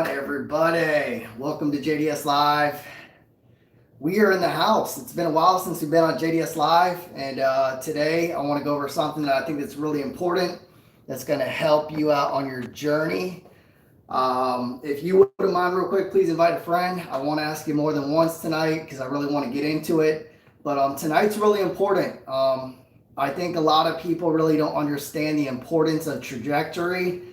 on, everybody? Welcome to JDS Live. We are in the house. It's been a while since we've been on JDS Live, and today I want to go over something that I think that's really important that's going to help you out on your journey. If you wouldn't mind real quick, please invite a friend. I want to ask you more than once tonight because I really want to get into it. But tonight's really important. I think a lot of people really don't understand the importance of trajectory,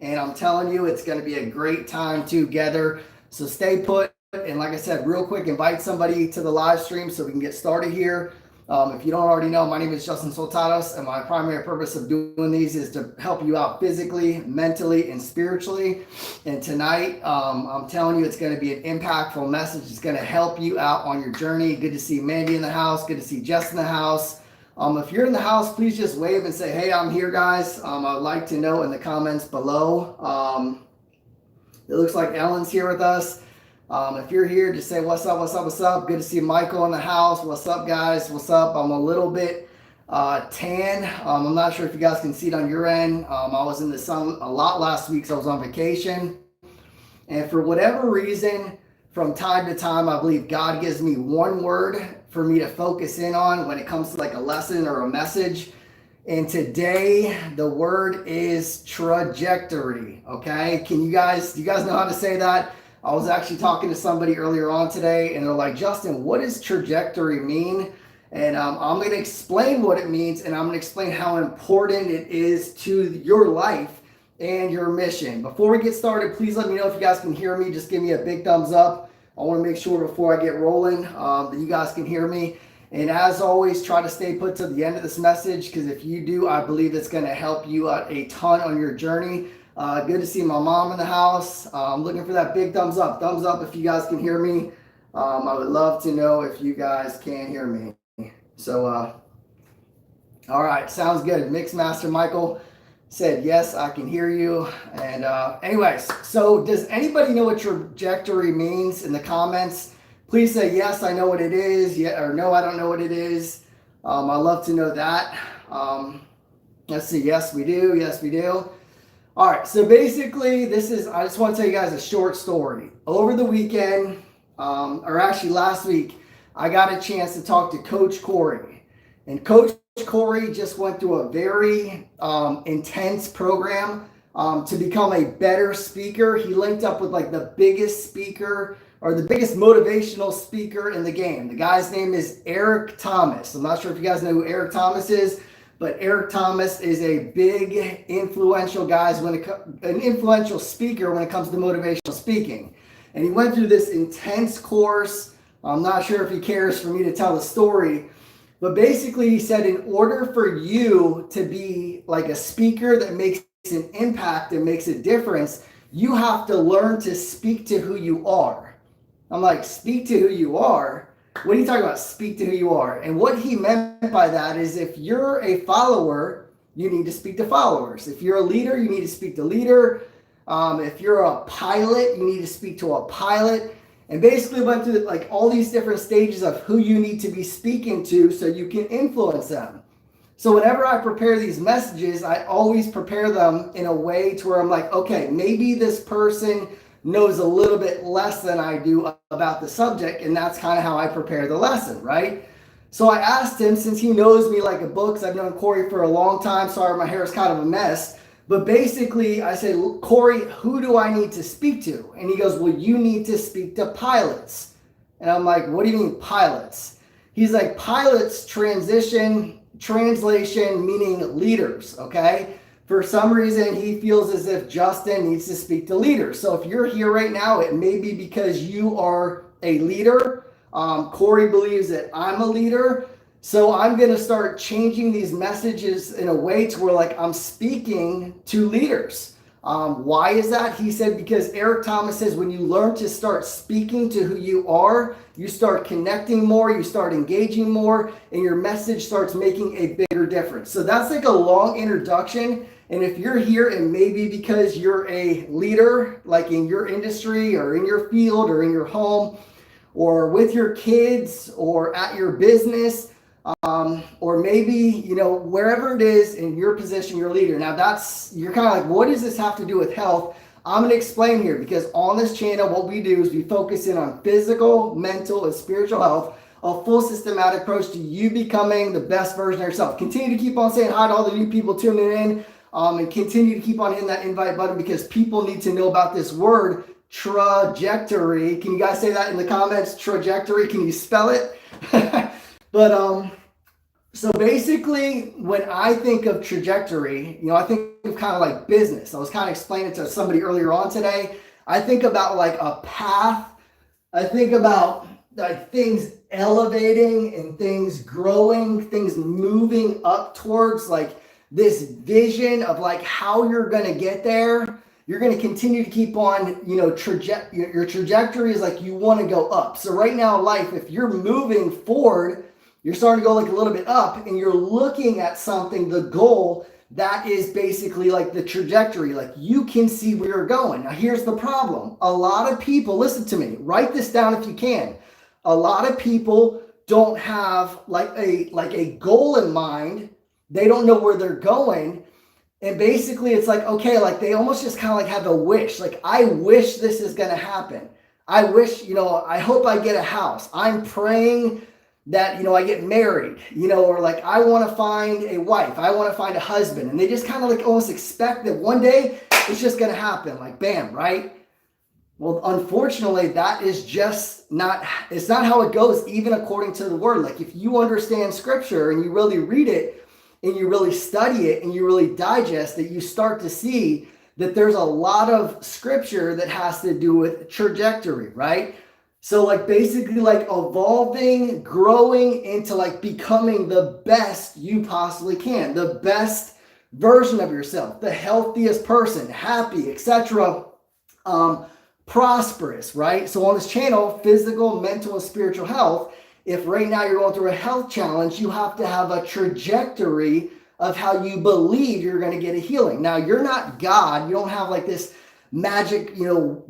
and I'm telling you, it's going to be a great time together. So stay put. And like I said, real quick, invite somebody to the live stream so we can get started here. If you don't already know, my name is Justin Soltados, and my primary purpose of doing these is to help you out physically, mentally, and spiritually. And tonight, I'm telling you, it's going to be an impactful message. It's going to help you out on your journey. Good to see Mandy in the house. Good to see Jess in the house. If you're in the house, please just wave and say, hey, I'm here, guys. I'd like to know in the comments below. It looks like Ellen's here with us. If you're here, just say, what's up, what's up, what's up? Good to see Michael in the house. What's up, guys? What's up? I'm a little bit tan. I'm not sure if you guys can see it on your end. I was in the sun a lot last week, so I was on vacation. And for whatever reason, from time to time, I believe God gives me one word for me to focus in on when it comes to like a lesson or a message. And today, the word is trajectory, okay? Do you guys know how to say that? I was actually talking to somebody earlier on today, and they're like, Justin, what does trajectory mean? And I'm going to explain what it means, and I'm going to explain how important it is to your life and your mission. Before we get started, please let me know if you guys can hear me. Just give me a big thumbs up. I want to make sure before I get rolling that you guys can hear me. And as always, try to stay put to the end of this message, because if you do, I believe it's going to help you out a ton on your journey. Good to see my mom in the house. I'm looking for that big thumbs up. Thumbs up if you guys can hear me. I would love to know if you guys can hear me. So, all right, sounds good. Mixmaster Michael said, yes, I can hear you. And anyways, so does anybody know what trajectory means in the comments? Please say, yes, I know what it is. Yeah, or no, I don't know what it is. I'd love to know that. Let's see. Yes, we do. Yes, we do. All right, so basically I just want to tell you guys a short story. Over the weekend, or actually last week, I got a chance to talk to Coach Corey. And Coach Corey just went through a very intense program to become a better speaker. He linked up with like the biggest speaker or the biggest motivational speaker in the game. The guy's name is Eric Thomas. I'm not sure if you guys know who Eric Thomas is, but Eric Thomas is a big influential an influential speaker when it comes to motivational speaking. And he went through this intense course. I'm not sure if he cares for me to tell the story, but basically he said in order for you to be like a speaker that makes an impact and makes a difference, you have to learn to speak to who you are. I'm like, speak to who you are? What are you talking about? Speak to who you are. And what he meant by that is if you're a follower, you need to speak to followers. If you're a leader, you need to speak to leader. If you're a pilot, you need to speak to a pilot. And basically went through like all these different stages of who you need to be speaking to so you can influence them. So whenever I prepare these messages, I always prepare them in a way to where I'm like, okay, maybe this person knows a little bit less than I do about the subject, and that's kind of how I prepare the lesson, right? So I asked him, since he knows me like a book, 'cause I've known Corey for a long time. Sorry, my hair is kind of a mess. But basically, I said, Corey, who do I need to speak to? And he goes, well, you need to speak to pilots. And I'm like, what do you mean pilots? He's like, pilots translation meaning leaders, okay? For some reason, he feels as if Justin needs to speak to leaders. So if you're here right now, it may be because you are a leader. Corey believes that I'm a leader. So I'm going to start changing these messages in a way to where like I'm speaking to leaders. Why is that? He said, because Eric Thomas says when you learn to start speaking to who you are, you start connecting more, you start engaging more, and your message starts making a bigger difference. So that's like a long introduction. And if you're here, and maybe because you're a leader, like in your industry or in your field or in your home or with your kids or at your business, or maybe, wherever it is in your position, your leader. Now you're kind of like, what does this have to do with health? I'm going to explain here, because on this channel, what we do is we focus in on physical, mental, and spiritual health, a full systematic approach to you becoming the best version of yourself. Continue to keep on saying hi to all the new people tuning in, and continue to keep on hitting that invite button, because people need to know about this word, trajectory. Can you guys say that in the comments? Trajectory. Can you spell it? But so basically, when I think of trajectory, I think of kind of like business. I was kind of explaining to somebody earlier on today. I think about like a path. I think about like things elevating and things growing, things moving up towards like this vision of like how you're going to get there. You're going to continue to keep on, your trajectory is like you want to go up. So right now in life, if you're moving forward, you're starting to go like a little bit up, and you're looking at something, the goal, that is basically like the trajectory. Like you can see where you're going. Now here's the problem. A lot of people, listen to me, write this down if you can. A lot of people don't have like a goal in mind. They don't know where they're going. And basically it's like, okay, like they almost just kind of like have a wish. Like, I wish this is going to happen. I wish, I hope I get a house. I'm praying that, I get married, or like I want to find a wife. I want to find a husband. And they just kind of like almost expect that one day it's just going to happen. Like, bam, right? Well, unfortunately, that is just it's not how it goes, even according to the word. Like if you understand scripture and you really read it, and you really study it and you really digest it, you start to see that there's a lot of scripture that has to do with trajectory, right? So like basically like evolving, growing into like becoming the best you possibly can, the best version of yourself, the healthiest person, happy, etc., prosperous, right? So on this channel, physical, mental, and spiritual health, if right now you're going through a health challenge, you have to have a trajectory of how you believe you're going to get a healing. Now, you're not God. You don't have like this magic,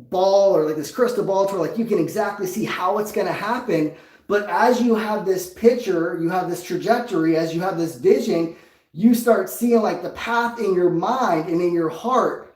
ball or like this crystal ball to where like you can exactly see how it's going to happen. But as you have this picture, you have this trajectory, as you have this vision, you start seeing like the path in your mind and in your heart.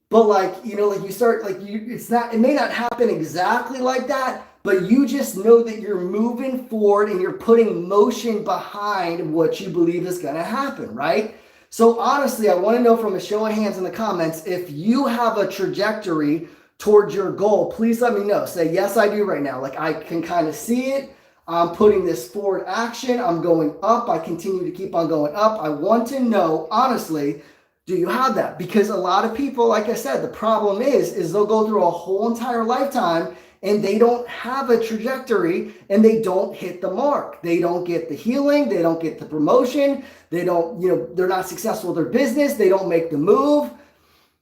But like, like you start like it may not happen exactly like that, but you just know that you're moving forward and you're putting motion behind what you believe is going to happen, right? So honestly, I want to know from a show of hands in the comments, if you have a trajectory towards your goal, please let me know. Say, yes, I do right now. Like I can kind of see it. I'm putting this forward action. I'm going up. I continue to keep on going up. I want to know, honestly, do you have that? Because a lot of people, like I said, the problem is they'll go through a whole entire lifetime and they don't have a trajectory and they don't hit the mark. They don't get the healing. They don't get the promotion. They don't, they're not successful with their business. They don't make the move.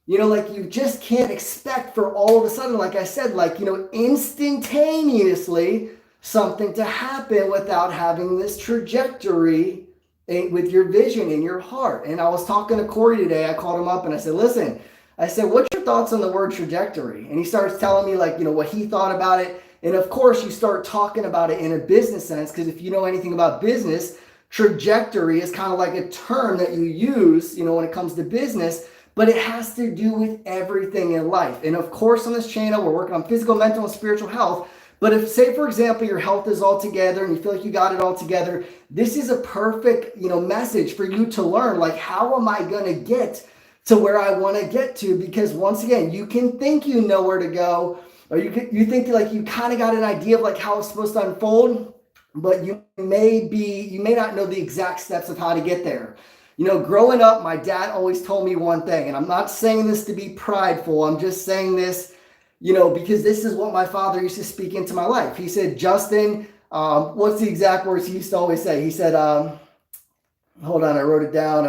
Like you just can't expect for all of a sudden, like I said, like, instantaneously something to happen without having this trajectory with your vision in your heart. And I was talking to Corey today. I called him up and I said, listen, what's your thoughts on the word trajectory? And he starts telling me like, what he thought about it. And of course you start talking about it in a business sense, because if you know anything about business, trajectory is kind of like a term that you use, when it comes to business, but it has to do with everything in life. And of course on this channel, we're working on physical, mental, and spiritual health. But if, say, for example, your health is all together and you feel like you got it all together, this is a perfect, message for you to learn, like, how am I going to get to where I want to get to? Because once again, you can think you know where to go, or you think like you kind of got an idea of like how it's supposed to unfold, but you may not know the exact steps of how to get there. Growing up, my dad always told me one thing, and I'm not saying this to be prideful. I'm just saying this, because this is what my father used to speak into my life. He said, Justin, what's the exact words he used to always say? He said, hold on, I wrote it down.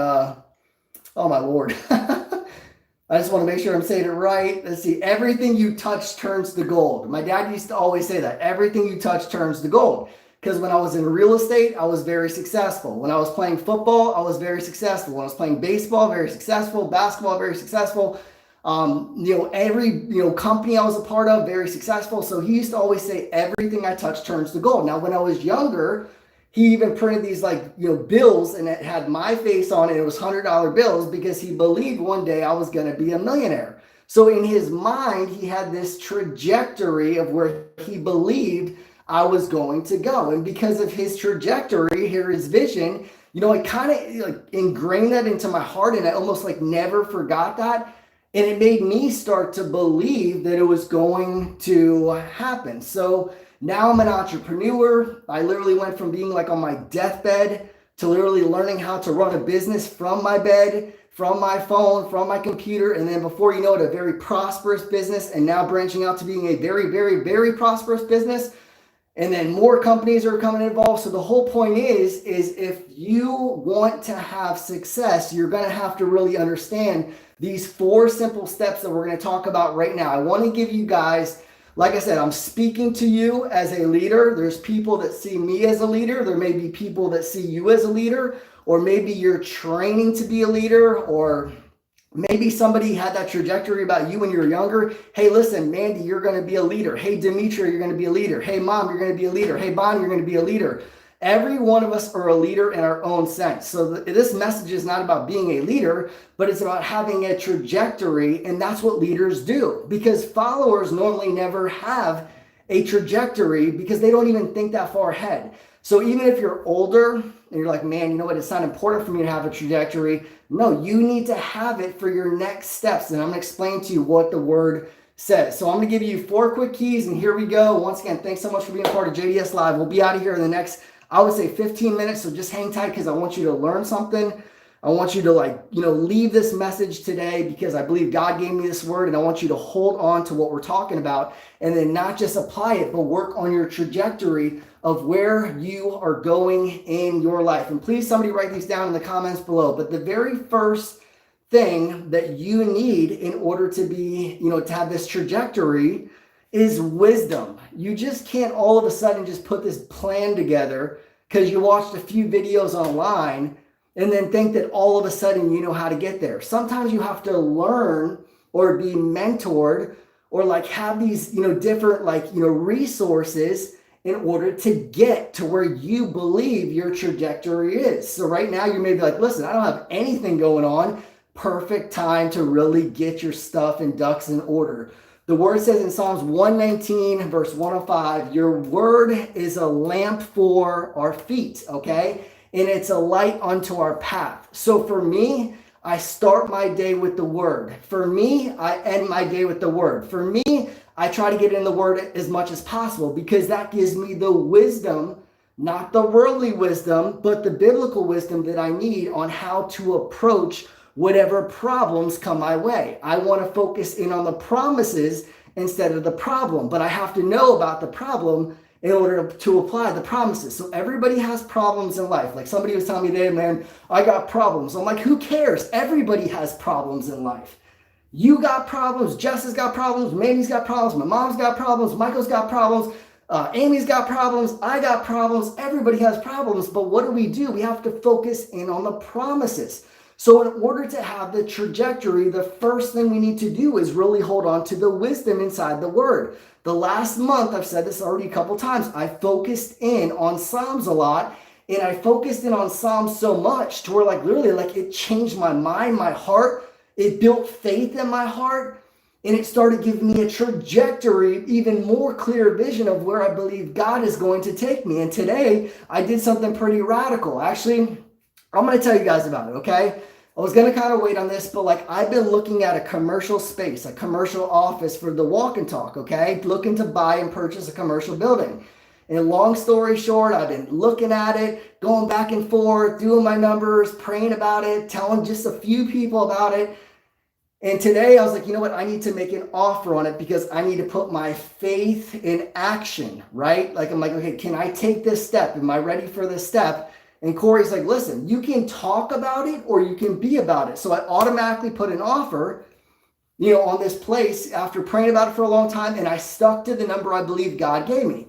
Oh my Lord. I just want to make sure I'm saying it right. Let's see. Everything you touch turns to gold. My dad used to always say that. Everything you touch turns to gold. Because when I was in real estate, I was very successful. When I was playing football, I was very successful. When I was playing baseball, very successful. Basketball, very successful. Every, company I was a part of, very successful. So he used to always say, everything I touch turns to gold. Now, when I was younger, He even printed these like, bills, and it had my face on it. It was $100 bills because he believed one day I was going to be a millionaire. So in his mind, he had this trajectory of where he believed I was going to go. And because of his trajectory, his vision, I kind of like ingrained that into my heart, and I almost like never forgot that. And it made me start to believe that it was going to happen. So now I'm an entrepreneur. I literally went from being like on my deathbed to literally learning how to run a business from my bed, from my phone, from my computer. And then before you know it, a very prosperous business, and now branching out to being a very, very, very prosperous business. And then more companies are coming involved. So the whole point is if you want to have success, you're going to have to really understand these 4 simple steps that we're going to talk about right now. I want to give you guys, like I said, I'm speaking to you as a leader. There's people that see me as a leader. There may be people that see you as a leader, or maybe you're training to be a leader, or maybe somebody had that trajectory about you when you were younger. Hey, listen, Mandy, you're going to be a leader. Hey, Demetria, you're going to be a leader. Hey, Mom, you're going to be a leader. Hey, Bonnie, you're going to be a leader. Every one of us are a leader in our own sense. So this message is not about being a leader, but it's about having a trajectory, and that's what leaders do, because followers normally never have a trajectory because they don't even think that far ahead. So even if you're older and you're like, man, you know what, it's not important for me to have a trajectory. No, you need to have it for your next steps. And I'm going to explain to you what the word says. So I'm going to give you 4 quick keys, and here we go. Once again, thanks so much for being a part of JDS Live. We'll be out of here in the next, I would say, 15 minutes. So just hang tight, because I want you to learn something. I want you to leave this message today, because I believe God gave me this word, and I want you to hold on to what we're talking about, and then not just apply it, but work on your trajectory of where you are going in your life. And please, somebody write these down in the comments below. But the very first thing that you need in order to be, to have this trajectory is wisdom. You just can't all of a sudden just put this plan together because you watched a few videos online and then think that all of a sudden you know how to get there. Sometimes you have to learn or be mentored, or like have these, different resources in order to get to where you believe your trajectory is. So right now you may be like, listen, I don't have anything going on. Perfect time to really get your stuff and ducks in order. The word says in Psalms 119, verse 105, your word is a lamp for our feet, okay? And it's a light unto our path. So for me, I start my day with the word. For me, I end my day with the word. For me, I try to get in the word as much as possible, because that gives me the wisdom, not the worldly wisdom, but the biblical wisdom that I need on how to approach whatever problems come my way. I want to focus in on the promises instead of the problem, but I have to know about the problem in order to apply the promises. So everybody has problems in life. Like somebody was telling me today, man, I got problems. I'm like, who cares? Everybody has problems in life. You got problems. Jess has got problems. Mandy's got problems. My mom's got problems. Michael's got problems. Amy's got problems. I got problems. Everybody has problems. But what do? We have to focus in on the promises. So in order to have the trajectory, the first thing we need to do is really hold on to the wisdom inside the word. The last month, I've said this already a couple times, I focused in on Psalms a lot, and I focused in on Psalms so much to where literally it changed my mind, my heart. It built faith in my heart, and it started giving me a trajectory, even more clear vision of where I believe God is going to take me. And today I did something pretty radical. Actually, I'm going to tell you guys about it, okay? I was going to kind of wait on this, but I've been looking at a commercial space, a commercial office for the walk and talk, okay? Looking to buy and purchase a commercial building. And long story short, I've been looking at it, going back and forth, doing my numbers, praying about it, telling just a few people about it. And today I was like, you know what? I need to make an offer on it, because I need to put my faith in action, right? I'm like, okay, can I take this step? Am I ready for this step? And Corey's like, listen, you can talk about it or you can be about it. So I automatically put an offer, on this place after praying about it for a long time. And I stuck to the number I believe God gave me.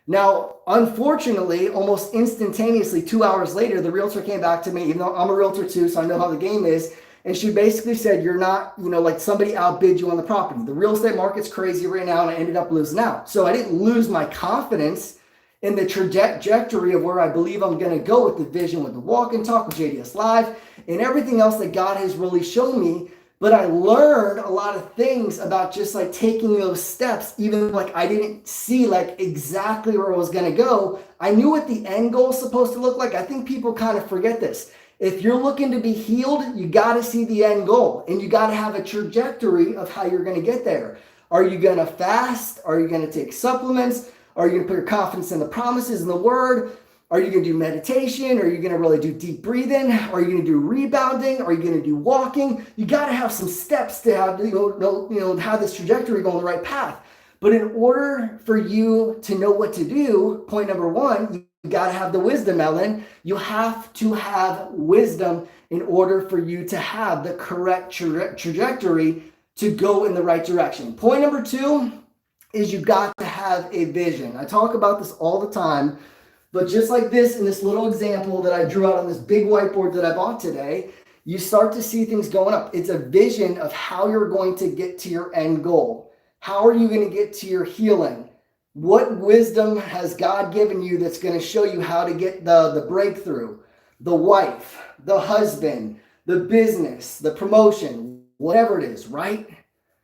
Now, unfortunately, almost instantaneously, 2 hours later, the realtor came back to me, even though I'm a realtor too, so I know how the game is. And she basically said, you're not, somebody outbid you on the property. The real estate market's crazy right now, and I ended up losing out. So I didn't lose my confidence in the trajectory of where I believe I'm going to go with the vision, with the walk and talk, with JDS Live, and everything else that God has really shown me. But I learned a lot of things about just like taking those steps, even like I didn't see like exactly where I was going to go. I knew what the end goal is supposed to look like. I think people kind of forget this. If you're looking to be healed, you got to see the end goal, and you got to have a trajectory of how you're going to get there. Are you going to fast? Are you going to take supplements? Are you going to put your confidence in the promises in the word? Are you going to do meditation? Are you going to really do deep breathing? Are you going to do rebounding? Are you going to do walking? You got to have some steps to have, have this trajectory go on the right path. But in order for you to know what to do, point number one, you got to have the wisdom, Ellen. You have to have wisdom in order for you to have the correct trajectory to go in the right direction. Point number two is you got to have a vision. I talk about this all the time, but just like this in this little example that I drew out on this big whiteboard that I bought today, you start to see things going up. It's a vision of how you're going to get to your end goal. How are you going to get to your healing? What wisdom has God given you that's going to show you how to get the breakthrough, the wife, the husband, the business, the promotion, whatever it is, right?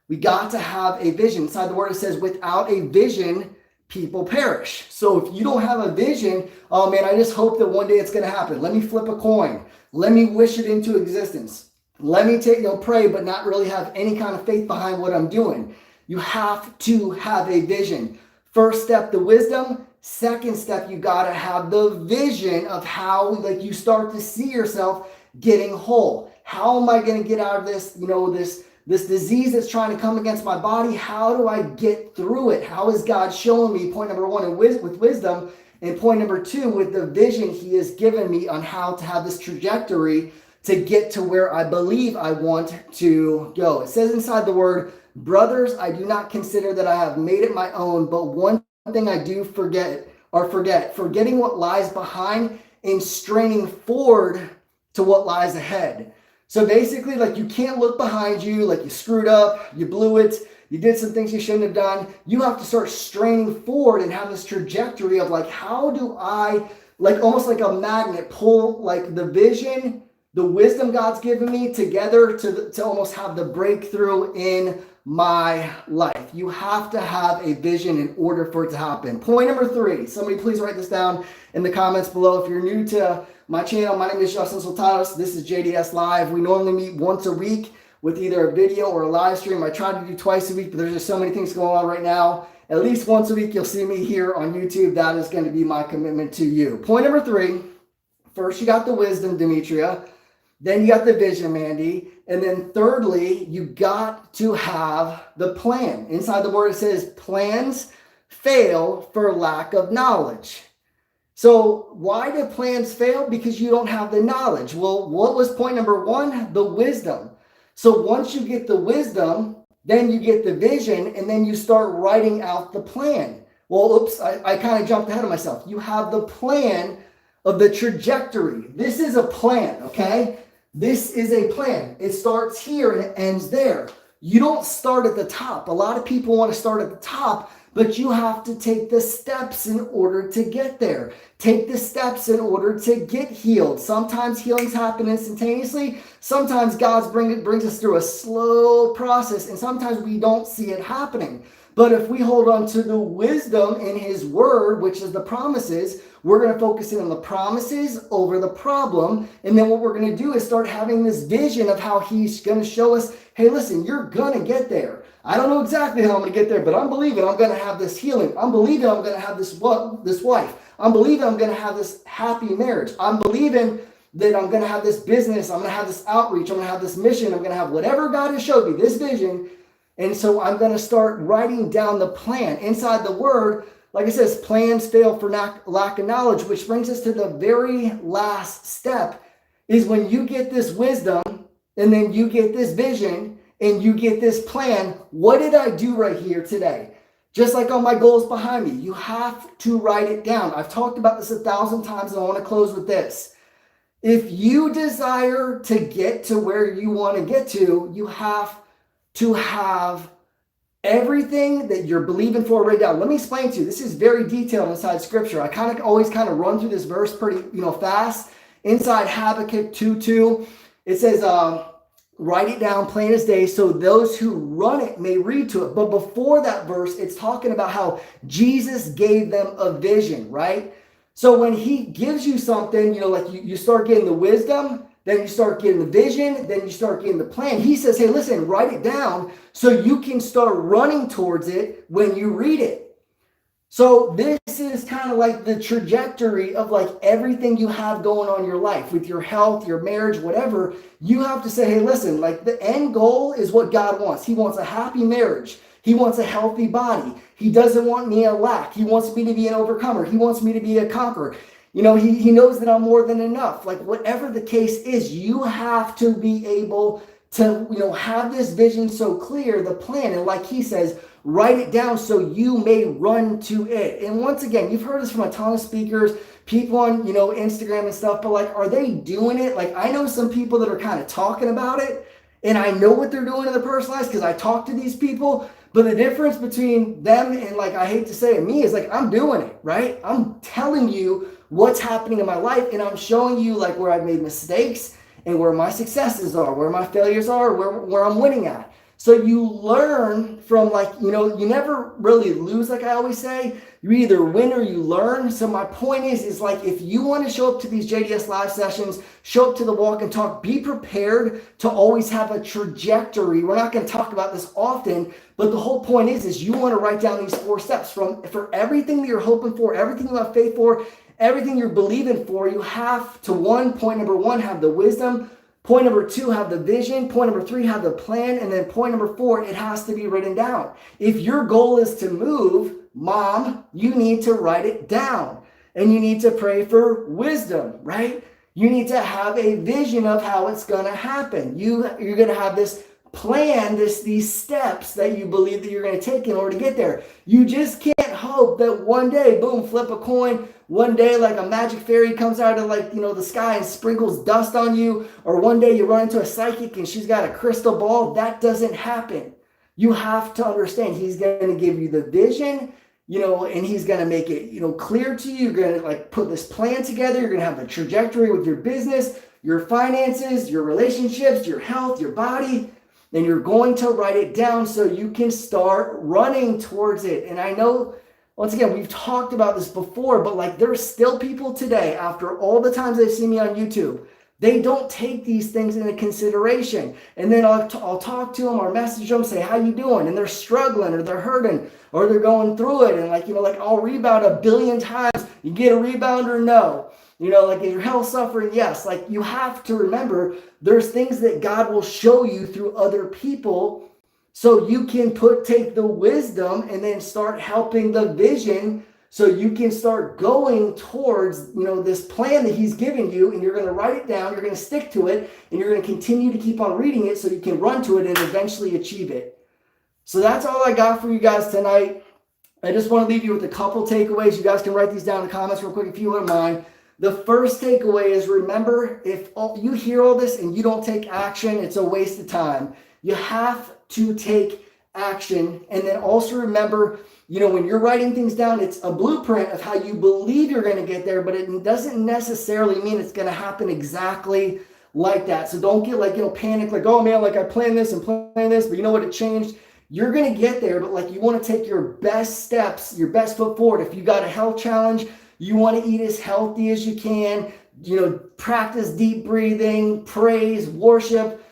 We got to have a vision. Inside the word, it says, without a vision, people perish. So if you don't have a vision, oh man, I just hope that one day it's going to happen. Let me flip a coin. Let me wish it into existence. Let me pray, but not really have any kind of faith behind what I'm doing. You have to have a vision. First step, the wisdom. Second step, you got to have the vision of how you start to see yourself getting whole. How am I going to get out of this, this disease that's trying to come against my body? How do I get through it? How is God showing me, point number one, with wisdom, and point number two, with the vision he has given me on how to have this trajectory to get to where I believe I want to go. It says inside the word, brothers, I do not consider that I have made it my own, but one thing I do forgetting what lies behind and straining forward to what lies ahead. So basically, you can't look behind you, you screwed up, you blew it, you did some things you shouldn't have done. You have to start straining forward and have this trajectory of how do I, almost like a magnet, pull the vision, the wisdom God's given me together to almost have the breakthrough in my life. You have to have a vision in order for it to happen. Point number three, somebody please write this down in the comments below. If you're new to my channel, my name is Justin Soltados. This is JDS Live. We normally meet once a week with either a video or a live stream. I try to do twice a week, but there's just so many things going on right now. At least once a week, you'll see me here on YouTube. That is going to be my commitment to you. Point number three, first you got the wisdom, Demetria. Then you got the vision, Mandy. And then thirdly, you got to have the plan. Inside the word, it says plans fail for lack of knowledge. So why do plans fail? Because you don't have the knowledge. Well, what was point number one? The wisdom. So once you get the wisdom, then you get the vision, and then you start writing out the plan. Well, oops, I kind of jumped ahead of myself. You have the plan of the trajectory. This is a plan, okay? This is a plan. It starts here and it ends there. You don't start at the top. A lot of people want to start at the top, but you have to take the steps in order to get there. Take the steps in order to get healed. Sometimes healings happen instantaneously. Sometimes God brings us through a slow process, and sometimes we don't see it happening. But if we hold on to the wisdom in his word, which is the promises, we're going to focus in on the promises over the problem. And then what we're going to do is start having this vision of how he's going to show us, hey, listen, you're going to get there. I don't know exactly how I'm going to get there, but I'm believing I'm going to have this healing. I'm believing I'm going to have this wife. I'm believing I'm going to have this happy marriage. I'm believing that I'm going to have this business. I'm going to have this outreach. I'm going to have this mission. I'm going to have whatever God has showed me, this vision. And so I'm going to start writing down the plan. Inside the word, like it says, plans fail for lack of knowledge, which brings us to the very last step, is when you get this wisdom and then you get this vision and you get this plan. What did I do right here today? Just like on my goals behind me, you have to write it down. I've talked about this 1,000 times, and I want to close with this. If you desire to get to where you want to get to, you have to have everything that you're believing for right now. Let me explain to you. This is very detailed inside scripture. I always run through this verse pretty, fast. Inside Habakkuk 2:2, it says, write it down plain as day so those who run it may read to it. But before that verse, it's talking about how Jesus gave them a vision, right? So when he gives you something, you start getting the wisdom, then you start getting the vision, then you start getting the plan. He says, hey, listen, write it down so you can start running towards it when you read it. So this is kind of like the trajectory of like everything you have going on in your life with your health, your marriage, whatever. You have to say, hey, listen, like the end goal is what God wants. He wants a happy marriage. He wants a healthy body. He doesn't want me to lack. He wants me to be an overcomer. He wants me to be a conqueror. He knows that I'm more than enough. Like whatever the case is, you have to be able to, have this vision so clear, the plan. And like he says, write it down so you may run to it. And once again, you've heard this from a ton of speakers, people on, Instagram and stuff, but like, are they doing it? Like, I know some people that are kind of talking about it, and I know what they're doing in their personal lives because I talk to these people. But the difference between them and, like, I hate to say it, me, is like, I'm doing it, right? I'm telling you what's happening in my life, and I'm showing you like where I've made mistakes and where my successes are, where my failures are, where I'm winning at. So you learn from you never really lose, like I always say. You either win or you learn. So my point is like, if you want to show up to these JDS live sessions, show up to the walk and talk, be prepared to always have a trajectory. We're not going to talk about this often, but the whole point is you want to write down these 4 steps for everything that you're hoping for, everything you have faith for, everything you're believing for. You have to, point number 1, have the wisdom. Point number 2, have the vision. Point number 3, have the plan. And then point number 4, it has to be written down. If your goal is to move, mom, you need to write it down. And you need to pray for wisdom, right? You need to have a vision of how it's going to happen. You're going to have this plan, these steps that you believe that you're going to take in order to get there. You just can't hope that one day, boom, flip a coin. One day, like a magic fairy comes out of the sky and sprinkles dust on you. Or one day you run into a psychic and she's got a crystal ball. That doesn't happen. You have to understand he's going to give you the vision, and he's going to make it, clear to you. You're going to put this plan together. You're going to have a trajectory with your business, your finances, your relationships, your health, your body. And you're going to write it down so you can start running towards it. And I know, once again, we've talked about this before, but there's still people today, after all the times they've seen me on YouTube, they don't take these things into consideration. And then I'll talk to them or message them, say, how you doing? And they're struggling or they're hurting or they're going through it. And I'll rebound 1 billion times. You get a rebound or no? Is your health suffering? Yes. You have to remember there's things that God will show you through other people so you can take the wisdom and then start helping the vision so you can start going towards, this plan that he's given you, and you're going to write it down, you're going to stick to it, and you're going to continue to keep on reading it so you can run to it and eventually achieve it. So that's all I got for you guys tonight. I just want to leave you with a couple takeaways. You guys can write these down in the comments real quick if you wouldn't mind. The first takeaway is, remember, if you hear all this and you don't take action, it's a waste of time. You have to take action. And then also remember, when you're writing things down, it's a blueprint of how you believe you're going to get there, but it doesn't necessarily mean it's going to happen exactly like that. So don't get panic, oh man, I planned this and planned this, but you know what, it changed. You're going to get there, but you want to take your best steps, your best foot forward. If you got a health challenge, you want to eat as healthy as you can, practice deep breathing, praise, worship,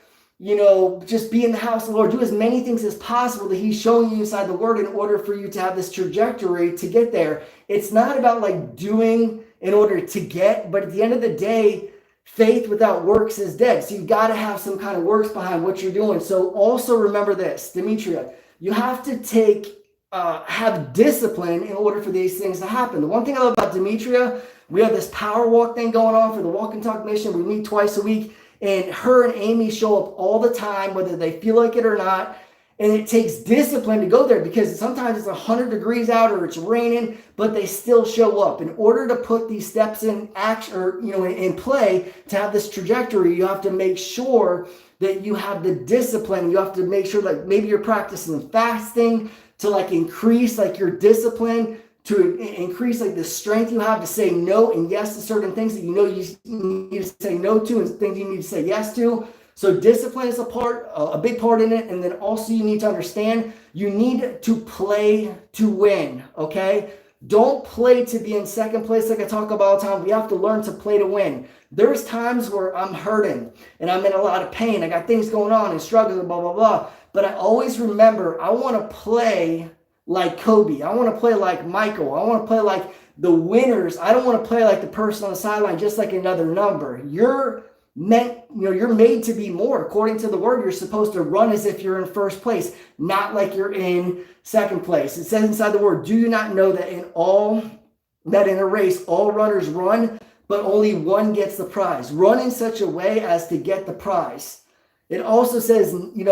just be in the house of the Lord. Do as many things as possible that he's showing you inside the word in order for you to have this trajectory to get there. It's not about doing in order to get, but at the end of the day, faith without works is dead. So you've got to have some kind of works behind what you're doing. So also remember this, Demetria, you have to have discipline in order for these things to happen. The one thing I love about Demetria, we have this power walk thing going on for the Walk and Talk Mission. We meet twice a week, and her and Amy show up all the time, whether they feel like it or not. And it takes discipline to go there because sometimes it's 100 degrees out or it's raining, but they still show up. In order to put these steps in action or in play to have this trajectory, you have to make sure that you have the discipline. You have to make sure, like maybe you're practicing fasting to like increase like your discipline, to increase like the strength you have to say no and yes to certain things that you know you need to say no to and things you need to say yes to. So discipline is a big part in it. And then also you need to understand you need to play to win, okay? Don't play to be in second place like I talk about all the time. We have to learn to play to win. There's times where I'm hurting and I'm in a lot of pain. I got things going on and struggling, blah, blah, blah. But I always remember I want to play like Kobe. I want to play like Michael. I want to play like the winners. I don't want to play like the person on the sideline, just like another number. You're made to be more. According to the word, you're supposed to run as if you're in first place, not like you're in second place. It says inside the word, do you not know that in a race, all runners run, but only one gets the prize. Run in such a way as to get the prize. It also says, we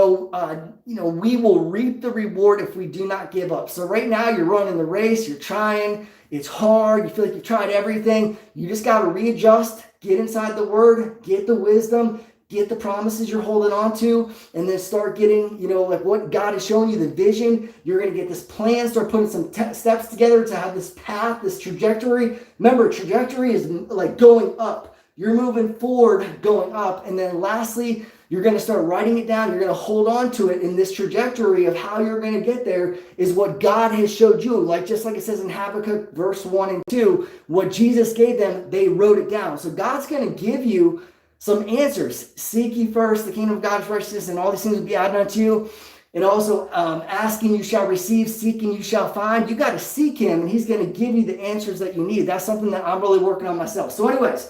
will reap the reward if we do not give up. So right now you're running the race, you're trying, it's hard, you feel like you've tried everything. You just got to readjust, get inside the word, get the wisdom, get the promises you're holding on to, and then start getting, like what God is showing you, the vision. You're going to get this plan, start putting some steps together to have this path, this trajectory. Remember, trajectory is like going up. You're moving forward, going up. And then lastly, you're going to start writing it down. You're going to hold on to it in this trajectory of how you're going to get there is what God has showed you. Just like it says in Habakkuk verse 1 and 2, what Jesus gave them, they wrote it down. So God's going to give you some answers. Seek ye first the kingdom of God's righteousness, and all these things will be added unto you. And also asking you shall receive, seeking you shall find. You got to seek him, and he's going to give you the answers that you need. That's something that I'm really working on myself. So anyways,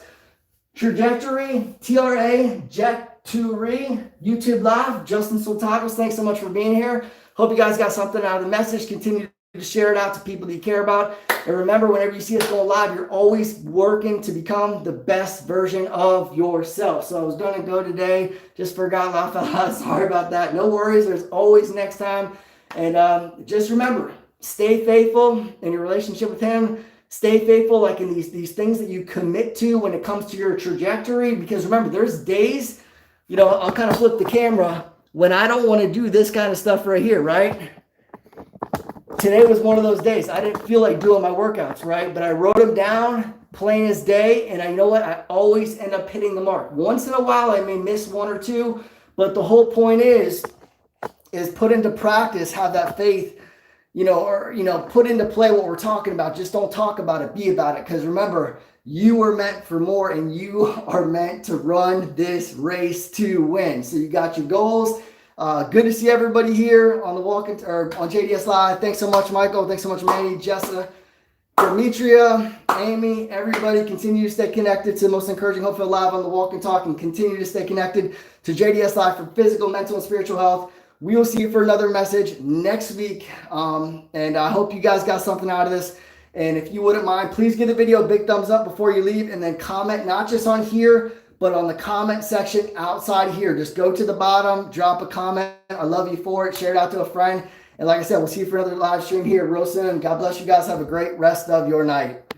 trajectory, TRA, YouTube Live, Justin Soltados. Thanks so much for being here. Hope you guys got something out of the message. Continue to share it out to people that you care about. And remember, whenever you see us going live, you're always working to become the best version of yourself. So I was going to go today, just forgot, laugh out loud. Sorry about that. No worries. There's always next time. And just remember, stay faithful in your relationship with him. Stay faithful like in these things that you commit to when it comes to your trajectory. Because remember, there's days, I'll kind of flip the camera when I don't want to do this kind of stuff right here, right? Today was one of those days. I didn't feel like doing my workouts, right? But I wrote them down, plain as day. And I know what? I always end up hitting the mark. Once in a while, I may miss one or two. But the whole point is put into practice, have that faith, put into play what we're talking about. Just don't talk about it, be about it. Because remember, you were meant for more, and you are meant to run this race to win. So you got your goals. Good to see everybody here on the on JDS Live. Thanks so much, Michael. Thanks so much, Manny, Jessa, Demetria, Amy, everybody. Continue to stay connected to the most encouraging Hope Filled Live on the Walk and Talk, and continue to stay connected to JDS Live for physical, mental, and spiritual health. We will see you for another message next week. And I hope you guys got something out of this. And if you wouldn't mind, please give the video a big thumbs up before you leave, and then comment not just on here, but on the comment section outside here. Just go to the bottom, drop a comment. I love you for it. Share it out to a friend. And like I said, we'll see you for another live stream here real soon. God bless you guys. Have a great rest of your night.